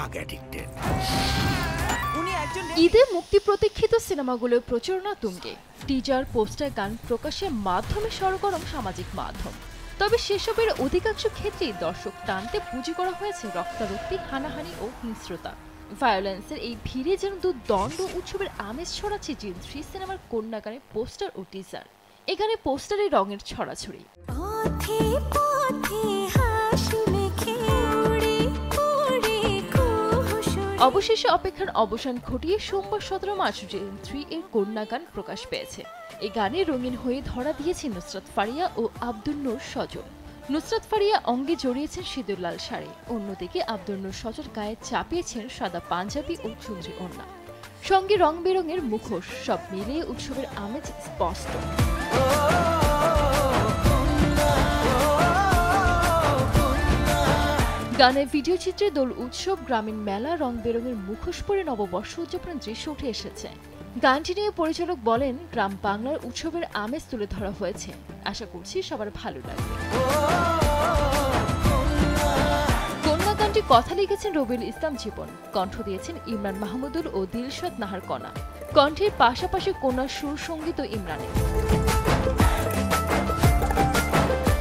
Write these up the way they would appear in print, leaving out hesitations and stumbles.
Drug addicted. ঈদে মুক্তি প্রতীক্ষিত সিনেমাগুলোর প্রচারণা তুঙ্গে। টিজার, পোস্টার, গান প্রকাশের মাধ্যমে সরগরম সামাজিক মাধ্যম। তবে সেসবের অধিকাংশ ক্ষেত্রেই দর্শক টানতে পুঁজি করা হয়েছে রক্তারক্তি, হানাহানি ও হিংস্রতা। ভায়োলেন্সের এই ভিড়ে যেন দুর্দণ্ড উৎসবের আমেজ ছড়াচ্ছে জিন 3 সিনেমার কন্যা গানের পোস্টার ও টিজার। এখানে পোস্টারে রঙের ছড়াছড়ি, অবশেষে অপেক্ষার অবসান ঘটিয়ে সোমবার 17 মার্চ জিন 3 এর কন্যা গান প্রকাশ পেয়েছে। এই গানে রঙিন হয়ে ধরা দিয়েছেন নুসরাত ফারিয়া ও আব্দুল নূর সজল। নুসরাত ফারিয়া অঙ্গে জড়িয়েছেন সিঁদুর লাল শাড়ি, অন্যদিকে আব্দুল নূর সজল গায়ে চাপিয়েছেন সাদা পাঞ্জাবি ও চুনরি ওড়না, সঙ্গে রং বেরঙের মুখোশ। সব মিলিয়ে উৎসবের আমেজ স্পষ্ট। গানের ভিডিও চিত্রে দোল উৎসব, গ্রামীণ মেলা, রং বেরঙের মুখোশ পরে নববর্ষ উদযাপনের দৃশ্য উঠে এসেছে। গানটি নিয়ে পরিচালক বলেন, গ্রাম বাংলার উৎসবের আমেজ তুলে ধরা হয়েছে। আশা করছি সবার ভালো লাগবে। কন্যা গানটি কথা লিখেছেন রবিউল ইসলাম জীবন, কণ্ঠ দিয়েছেন ইমরান মাহমুদুল ও দিলশাদ নাহার কণা। কণ্ঠের পাশাপাশি কন্যার সুর সঙ্গীত ইমরানের।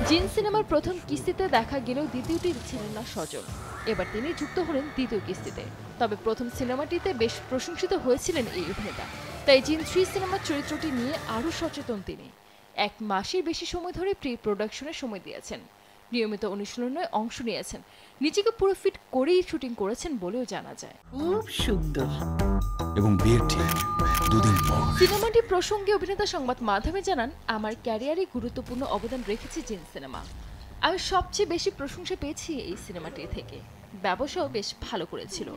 জিন সিনেমার প্রথম কিস্তিতে দেখা গেলেও দ্বিতীয়টি ছিলেন না সজল। এবার তিনি যুক্ত হলেন দ্বিতীয় কিস্তিতে। তবে প্রথম সিনেমাটিতে বেশ প্রশংসিত হয়েছিলেন এই অভিনেতা। তাই জিন 3 সিনেমার চরিত্রটি নিয়ে আরও সচেতন তিনি। 1 মাসের বেশি সময় ধরে প্রি প্রোডাকশনে সময় দিয়েছেন, নিয়মিত অনুশীলনে অংশ নিয়েছেন, নিজেকে পুরো ফিট করেই শুটিং করেছেন বলেও জানা যায়। খুব সুন্দর। এবং বিয়ের ঠিক 2 দিন পর সিনেমাটি প্রসঙ্গে অভিনেতা সংবাদ মাধ্যমে জানান, আমার ক্যারিয়ারে গুরুত্বপূর্ণ অবদান রেখেছে জিন সিনেমা। আমি সবচেয়ে বেশি প্রশংসা পেয়েছি এই সিনেমাটি থেকে। ব্যবসাও বেশ ভালো করেছিল।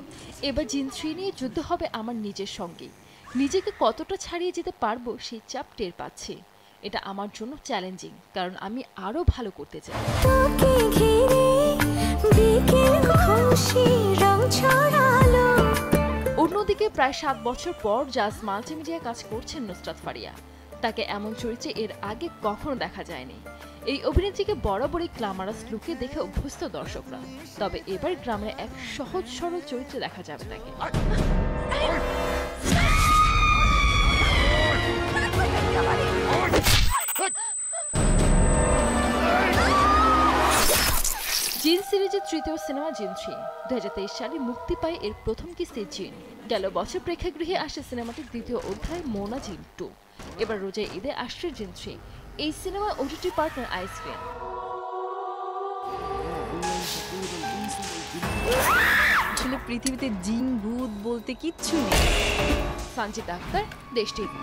এবার জিন 3 নিয়ে যুদ্ধ হবে আমার নিজের সঙ্গে। নিজেকে কতটা ছাড়িয়ে যেতে পারবো সেই চাপ টের পাচ্ছি। এটা আমার জন্য চ্যালেঞ্জিং, কারণ আমি আরো ভালো করতে চাই। অন্যদিকে প্রায় 7 বছর পর জাজ মাল্টিমিডিয়া কাজ করছেন নুসরাত ফারিয়া। তাকে এমন চরিত্রে এর আগে কখনো দেখা যায়নি। এই অভিনেত্রীকে বরাবরই গ্ল্যামারাস লুকে দেখে অভ্যস্ত দর্শকরা। তবে এবার গ্রামের এক সহজ সরল চরিত্রে দেখা যাবে তাকে। জিন সিরিজের তৃতীয় সিনেমা জিন 3 2023 সালে মুক্তি পায় এর প্রথম কিস্তি জিন। গেল বছর প্রেক্ষাগৃহে আসে সিনেমাটির দ্বিতীয় অধ্যায় মোনা জিন 2। এবার রোজা ঈদে আসছে জিন 3। এই সিনেমা ওটিটি পার্টনার আইসক্রিম। আসলে পৃথিবীতে জিন ভূত বলতে কিচ্ছু নেই। সঞ্জিত আক্তার, দেশ টিভি।